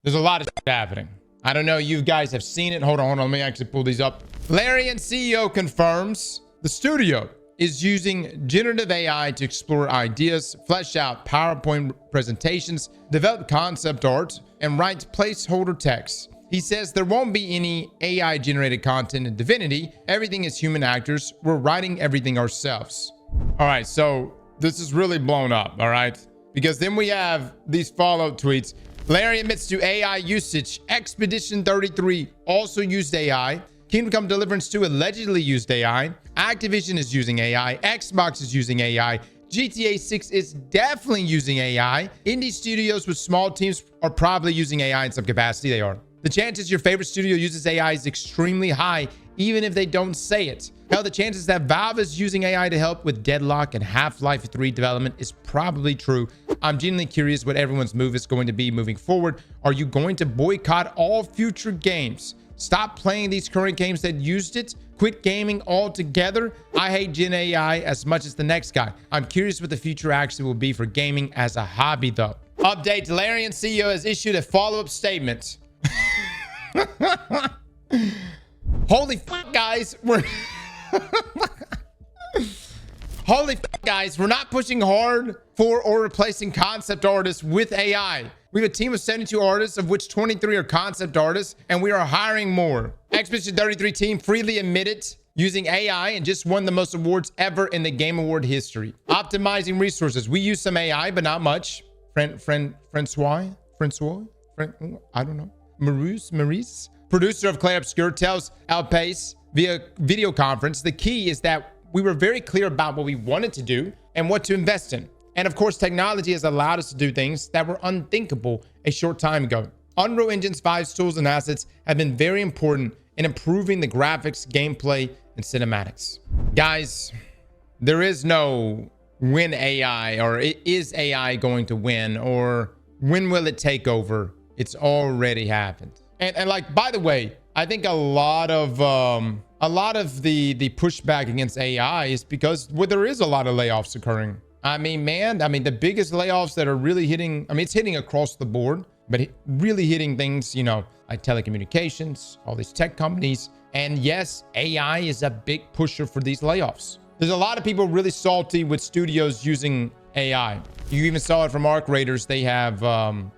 There's a lot of shit happening. I don't know. You guys have seen it. Hold on. Let me actually pull these up. Larian CEO confirms the studio is using generative AI to explore ideas, flesh out PowerPoint presentations, develop concept art, and write placeholder text. He says there won't be any AI-generated content in Divinity. Everything is human actors. We're writing everything ourselves. All right, so this is really blown up, all right? Because then we have these follow-up tweets. Larry admits to AI usage. Expedition 33 also used AI. Kingdom Come Deliverance 2 allegedly used AI. Activision is using AI. Xbox is using AI. GTA 6 is definitely using AI. Indie studios with small teams are probably using AI in some capacity. They are. The chances your favorite studio uses AI is extremely high, even if they don't say it. Hell, the chances that Valve is using AI to help with Deadlock and Half-Life 3 development is probably true. I'm genuinely curious what everyone's move is going to be moving forward. Are you going to boycott all future games? Stop playing these current games that used it? Quit gaming altogether? I hate Gen AI as much as the next guy. I'm curious what the future actually will be for gaming as a hobby, though. Update, Larian CEO has issued a follow-up statement. Holy fuck, guys. Holy fuck, guys. We're not pushing hard for or replacing concept artists with AI. We have a team of 72 artists, of which 23 are concept artists, and we are hiring more. Expedition 33 team freely admitted using AI and just won the most awards ever in the Game Award history. Optimizing resources. We use some AI, but not much. Francois? I don't know. Maurice, producer of Clay Obscure, tells Alpace via video conference, the key is that we were very clear about what we wanted to do and what to invest in. And of course, technology has allowed us to do things that were unthinkable a short time ago. Unreal Engine's 5 tools and assets have been very important in improving the graphics, gameplay, and cinematics. Guys, there is no when AI, or is AI going to win, or when will it take over? It's already happened. And like, by the way, I think a lot of the pushback against AI is because there is a lot of layoffs occurring. I mean, the biggest layoffs that are really hitting, it's hitting across the board, but really hitting things, like telecommunications, all these tech companies. And yes, AI is a big pusher for these layoffs. There's a lot of people really salty with studios using AI. You even saw it from Arc Raiders. They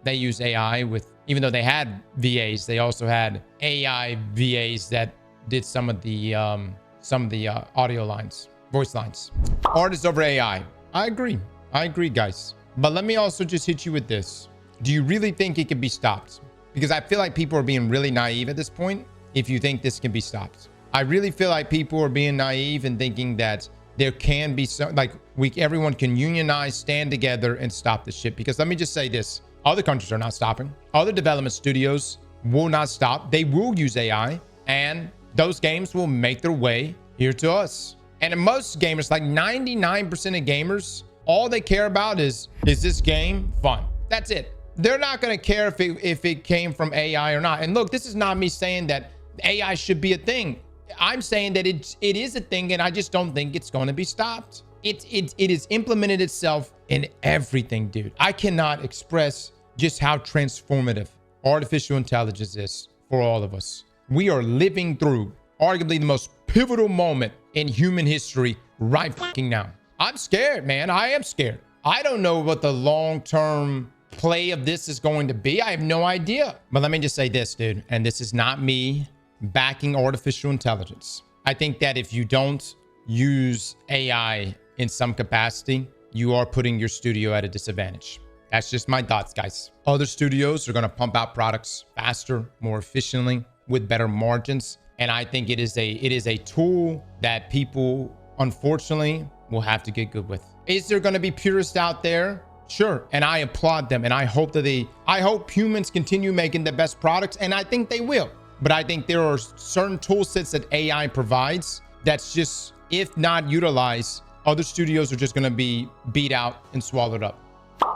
use AI with, even though they had VAs, they also had AI VAs that did some of the audio lines, voice lines. Artists over AI. I agree, guys. But let me also just hit you with this. Do you really think it can be stopped? Because I feel like people are being really naive at this point if you think this can be stopped. I really feel like people are being naive and thinking that there can be some, like, everyone can unionize, stand together, and stop this shit. Because let me just say this. Other countries are not stopping. Other development studios will not stop. They will use AI, and those games will make their way here to us. And in most gamers, like 99% of gamers, all they care about is this game fun? That's it. They're not going to care if it came from AI or not. And look, this is not me saying that AI should be a thing. I'm saying that it is a thing, and I just don't think it's going to be stopped. It has implemented itself in everything, dude. I cannot express just how transformative artificial intelligence is for all of us. We are living through arguably the most pivotal moment in human history right fucking now. I'm scared, man. I am scared. I don't know what the long-term play of this is going to be. I have no idea. But let me just say this, dude, and this is not me backing artificial intelligence. I think that if you don't use AI in some capacity, you are putting your studio at a disadvantage. That's just my thoughts, guys. Other studios are going to pump out products faster, more efficiently, with better margins. And I think it is a tool that people, unfortunately, will have to get good with. Is there going to be purists out there? Sure. And I applaud them. And I hope humans continue making the best products. And I think they will. But I think there are certain tool sets that AI provides that's just, if not utilized, other studios are just going to be beat out and swallowed up.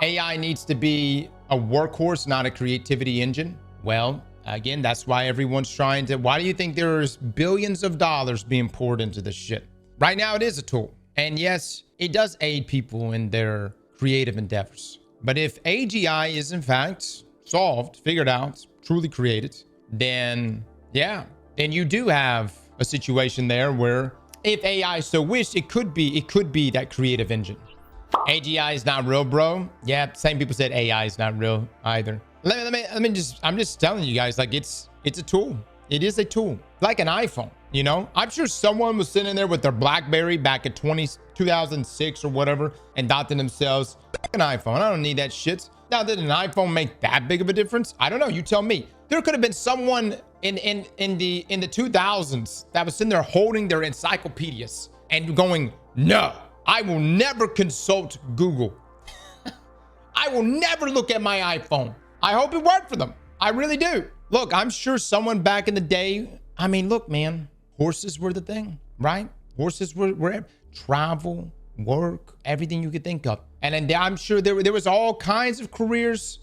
AI needs to be a workhorse, not a creativity engine. Well, again, that's why everyone's trying to. Why do you think there's billions of dollars being poured into this shit? Right now, it is a tool. And yes, it does aid people in their creative endeavors. But if AGI is in fact solved, figured out, truly created, then yeah, then you do have a situation there where if AI so wished, it could be that creative engine. AGI is not real, bro. Yeah, same people said AI is not real either. I'm just telling you guys, like it's a tool. It is a tool, like an iPhone, you know? I'm sure someone was sitting there with their BlackBerry back at 2006 or whatever and thought to themselves, an iPhone, I don't need that shit. Now, did an iPhone make that big of a difference? I don't know. You tell me. There could have been someone in the 2000s that was sitting there holding their encyclopedias and going, no, I will never consult Google. I will never look at my iPhone. I hope it worked for them. I really do. Look, I'm sure someone back in the day, I mean, look, man, horses were the thing, right? Horses were travel, work, everything you could think of. And then I'm sure there was all kinds of careers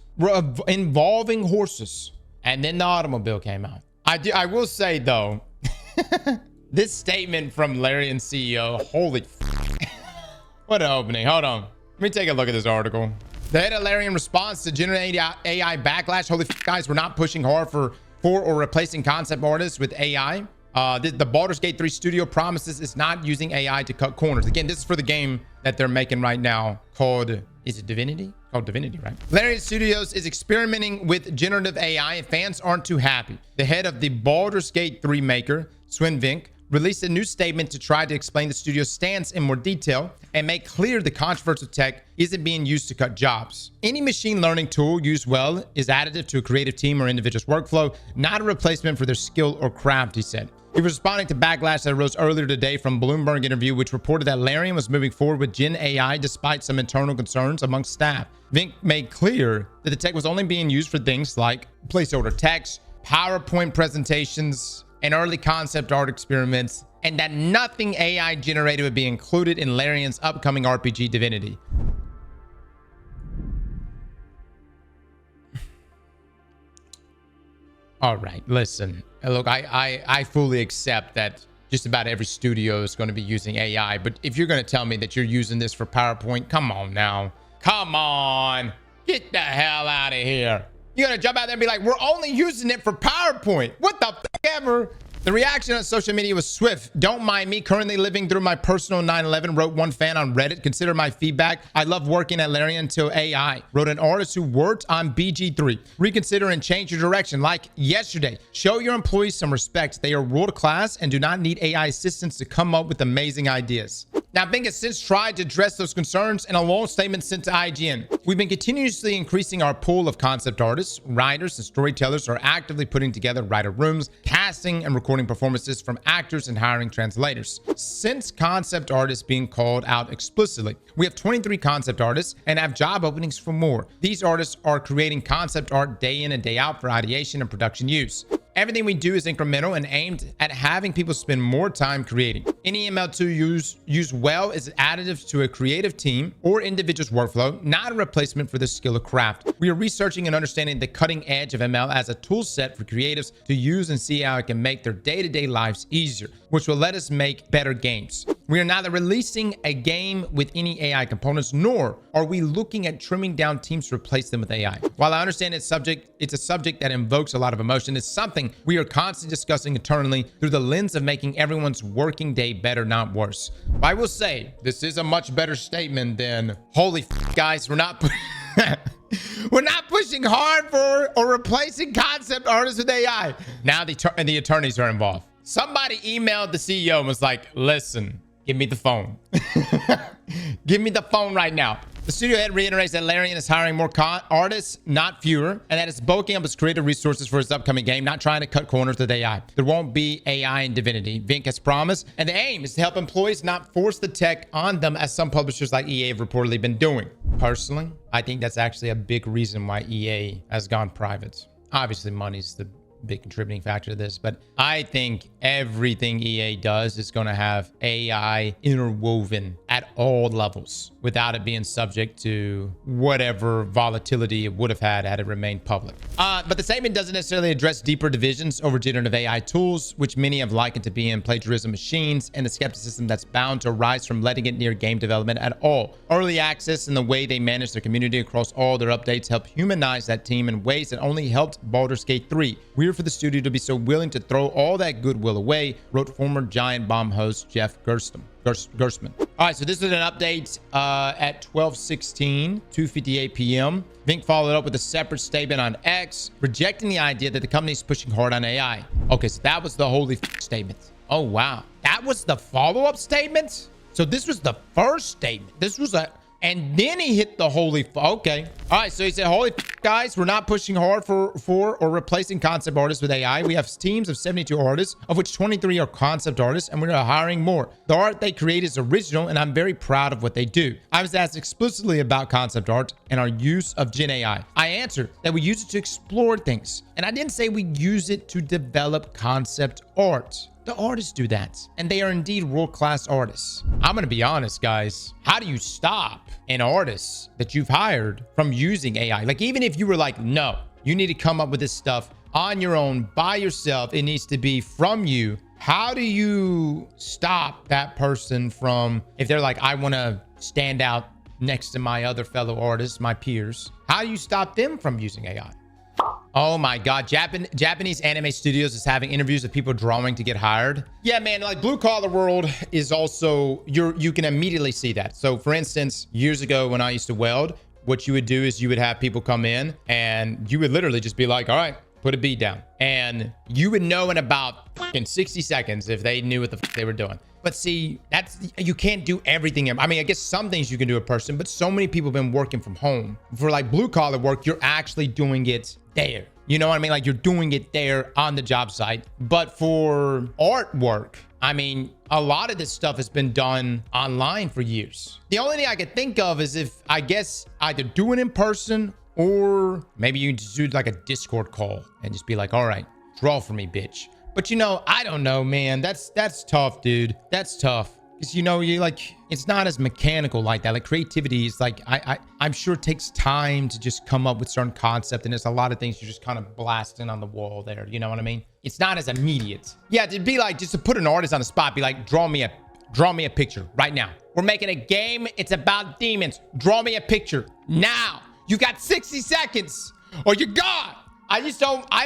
involving horses. And then the automobile came out. I will say, though, this statement from Larian CEO, holy what an opening. Hold on. Let me take a look at this article. The head of Larian response to generative AI backlash. Holy guys, we're not pushing hard for or replacing concept artists with AI. The Baldur's Gate 3 studio promises it's not using AI to cut corners. Again, this is for the game that they're making right now called, is it Divinity? Called Divinity, right? Larian Studios is experimenting with generative AI and fans aren't too happy. The head of the Baldur's Gate 3 maker, Vink, released a new statement to try to explain the studio's stance in more detail and make clear the controversial tech isn't being used to cut jobs. Any machine learning tool used well is additive to a creative team or individual's workflow, not a replacement for their skill or craft, he said. He was responding to backlash that arose earlier today from Bloomberg interview, which reported that Larian was moving forward with Gen AI despite some internal concerns amongst staff. Vink made clear that the tech was only being used for things like placeholder text, PowerPoint presentations, and early concept art experiments, and that nothing AI generated would be included in Larian's upcoming RPG Divinity. All right, listen. Look, I fully accept that just about every studio is going to be using AI, but if you're going to tell me that you're using this for PowerPoint, come on now. Come on. Get the hell out of here. You're going to jump out there and be like, we're only using it for PowerPoint. What the f ever? The reaction on social media was swift. Don't mind me, currently living through my personal 9/11, wrote one fan on Reddit. Consider my feedback. I love working at Larian until AI, wrote an artist who worked on BG3. Reconsider and change your direction. Like yesterday, show your employees some respect. They are world class and do not need AI assistance to come up with amazing ideas. Now, Vink has since tried to address those concerns in a long statement sent to IGN. We've been continuously increasing our pool of concept artists, writers, and storytellers are actively putting together writer rooms, casting and recording performances from actors and hiring translators. Since concept artists being called out explicitly, we have 23 concept artists and have job openings for more. These artists are creating concept art day in and day out for ideation and production use. Everything we do is incremental and aimed at having people spend more time creating. Any ML tool used well is additive to a creative team or individual's workflow, not a replacement for the skill of craft. We are researching and understanding the cutting edge of ML as a tool set for creatives to use and see how it can make their day-to-day lives easier, which will let us make better games. We are neither releasing a game with any AI components, nor are we looking at trimming down teams to replace them with AI. While I understand it's a subject that invokes a lot of emotion, it's something we are constantly discussing internally through the lens of making everyone's working day better, not worse. But I will say, this is a much better statement than, holy guys, we're not we're not pushing hard for or replacing concept artists with AI. Now the attorneys are involved. Somebody emailed the CEO and was like, listen, give me the phone. Give me the phone right now. The studio head reiterates that Larian is hiring more artists, not fewer, and that it's bulking up its creative resources for its upcoming game, not trying to cut corners with AI. There won't be AI in Divinity, Vink has promised, and the aim is to help employees not force the tech on them, as some publishers like EA have reportedly been doing. Personally, I think that's actually a big reason why EA has gone private. Obviously, money's the big contributing factor to this, but I think everything EA does is going to have AI interwoven at all levels without it being subject to whatever volatility it would have had it remained public. But the statement doesn't necessarily address deeper divisions over generative AI tools, which many have likened to being plagiarism machines, and the skepticism that's bound to arise from letting it near game development at all. Early access and the way they manage their community across all their updates help humanize that team in ways that only helped Baldur's Gate 3. Weird for the studio to be so willing to throw all that goodwill away, wrote former Giant Bomb host Jeff Gerstmann. All right, so this is an update at 12:16, 2:58 p.m. Vink followed up with a separate statement on X, rejecting the idea that the company is pushing hard on AI. Okay, so that was the holy statement. Oh, wow. That was the follow-up statement? So this was the first statement. This was a... And then he hit the holy... Okay. All right. So he said, holy guys, we're not pushing hard for or replacing concept artists with AI. We have teams of 72 artists, of which 23 are concept artists, and we're hiring more. The art they create is original, and I'm very proud of what they do. I was asked explicitly about concept art and our use of Gen AI. I answered that we use it to explore things. And I didn't say we use it to develop concept art. The artists do that, and they are indeed world-class artists. I'm gonna be honest, guys. How do you stop an artist that you've hired from using AI? Like, even if you were like, no, you need to come up with this stuff on your own, by yourself, it needs to be from you. How do you stop that person from, if they're like, I want to stand out next to my other fellow artists, my peers, how do you stop them from using AI? Oh my God, Japanese anime studios is having interviews of people drawing to get hired. Yeah, man, like blue collar world is also, you can immediately see that. So for instance, years ago when I used to weld, what you would do is you would have people come in and you would literally just be like, all right, put a bead down. And you would know in about fucking 60 seconds if they knew what the fuck they were doing. But see, you can't do everything. I mean, I guess some things you can do in person, but so many people have been working from home. For like blue collar work, you're actually doing it there. You know what I mean? Like you're doing it there on the job site. But for artwork, I mean, a lot of this stuff has been done online for years. The only thing I could think of is if, I guess, either do it in person or maybe you just do like a Discord call and just be like, all right, draw for me, bitch. But you know, I don't know, man. That's tough, dude. That's tough. Because, you know, you like, it's not as mechanical like that. Like creativity is like, I'm sure it takes time to just come up with certain concept. And there's a lot of things you're just kind of blasting on the wall there. You know what I mean? It's not as immediate. Yeah, to be like, just to put an artist on the spot, be like, draw me a picture right now. We're making a game. It's about demons. Draw me a picture now. You got 60 seconds or you're gone. I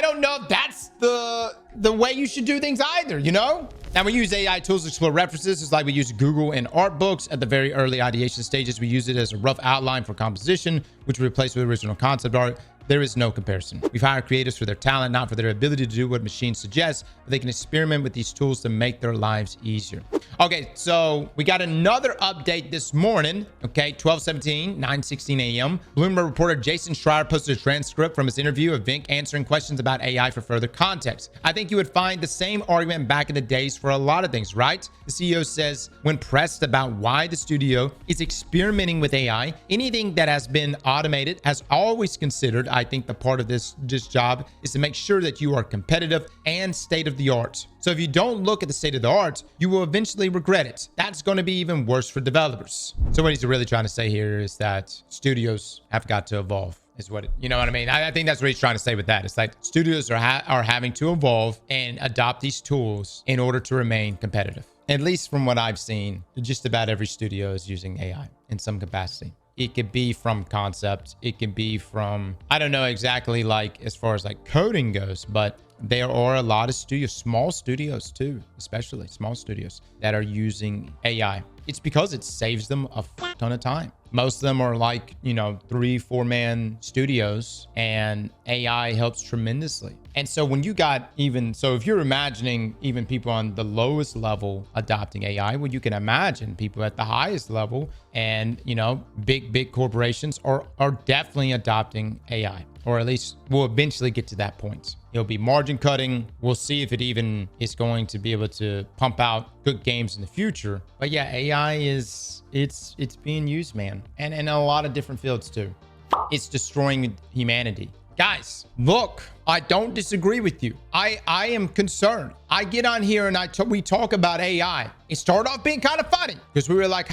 don't know if that's the way you should do things either, you know? Now, we use AI tools to explore references. It's like we use Google and art books at the very early ideation stages. We use it as a rough outline for composition, which we replace with original concept art. There is no comparison. We've hired creators for their talent, not for their ability to do what machines suggest, but they can experiment with these tools to make their lives easier. Okay, so we got another update this morning. Okay, 12:17, 9:16 a.m. Bloomberg reporter Jason Schreier posted a transcript from his interview of Vink answering questions about AI for further context. I think you would find the same argument back in the days for a lot of things, right? The CEO says, when pressed about why the studio is experimenting with AI, anything that has been automated has always considered, I think the part of this job is to make sure that you are competitive and state of the art. So if you don't look at the state of the art, you will eventually regret it. That's going to be even worse for developers. So what he's really trying to say here is that studios have got to evolve. Is what you know what I mean? I think that's what he's trying to say with that. It's like studios are having to evolve and adopt these tools in order to remain competitive. At least from what I've seen, just about every studio is using AI in some capacity. It could be from concept. It can be from, I don't know exactly like as far as like coding goes, but there are a lot of studios, small studios too, especially small studios that are using AI. It's because it saves them a ton of time. Most of them are like, you know, 3-4 man studios, and AI helps tremendously. And so when you got so if you're imagining even people on the lowest level adopting AI, well, you can imagine people at the highest level, and, you know, big corporations are definitely adopting AI, or at least will eventually get to that point. It'll be margin cutting. We'll see if it even is going to be able to pump out good games in the future. But yeah, AI it's being used, man. And in a lot of different fields too. It's destroying humanity. Guys, look, I don't disagree with you. I am concerned. I get on here and we talk about AI. It started off being kind of funny because we were like,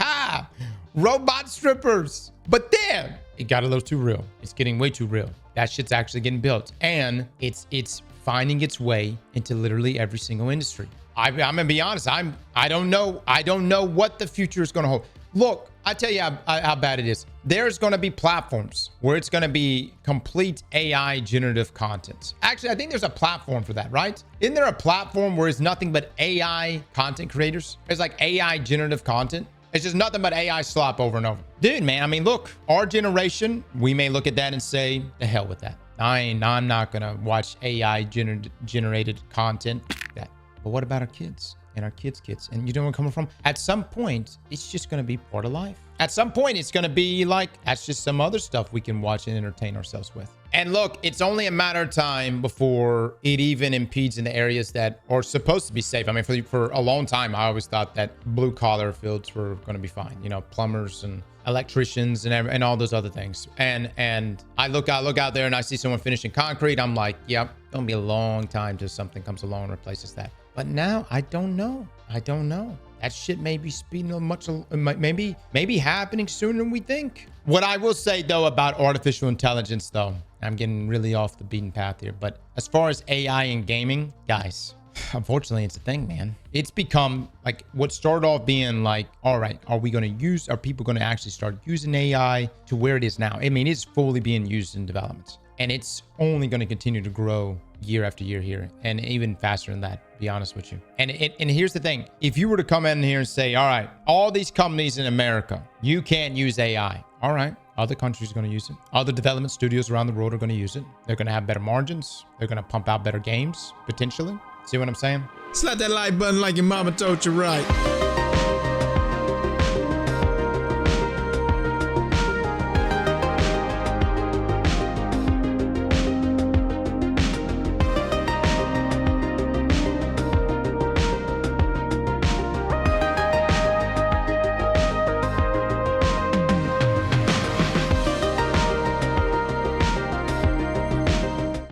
robot strippers. But then it got a little too real. It's getting way too real. That shit's actually getting built. And it's finding its way into literally every single industry. I'm gonna be honest. I don't know. I don't know what the future is gonna hold. Look, I tell you how bad it is. There's going to be platforms where it's going to be complete AI generative content. Actually, I think there's a platform for that, right? Isn't there a platform where it's nothing but AI content creators? It's like AI generative content. It's just nothing but AI slop over and over. Dude, man, I mean, look, our generation, we may look at that and say, the hell with that. I'm not going to watch AI generated content. That. But what about our kids? And our kids' and you know where I'm coming from? At some point, it's just going to be part of life. At some point, it's going to be like, that's just some other stuff we can watch and entertain ourselves with. And look, it's only a matter of time before it even impedes in the areas that are supposed to be safe. I mean, for a long time, I always thought that blue collar fields were going to be fine. You know, plumbers and electricians and all those other things. And I look out there and I see someone finishing concrete. I'm like, yep, it'll be a long time till something comes along and replaces that. But now I don't know. That shit may be speeding maybe happening sooner than we think. What I will say though about artificial intelligence though, I'm getting really off the beaten path here, but as far as AI in gaming, guys, unfortunately it's a thing, man. It's become like what started off being like, all right, are people going to actually start using AI to where it is now? I mean, it's fully being used in development. And it's only going to continue to grow year after year here, and even faster than that, to be honest with you. And here's the thing. If you were to come in here and say, all right, all these companies in America, you can't use AI. All right, other countries are going to use it. Other development studios around the world are going to use it. They're going to have better margins. They're going to pump out better games, potentially. See what I'm saying? Slap that like button like your mama told you right.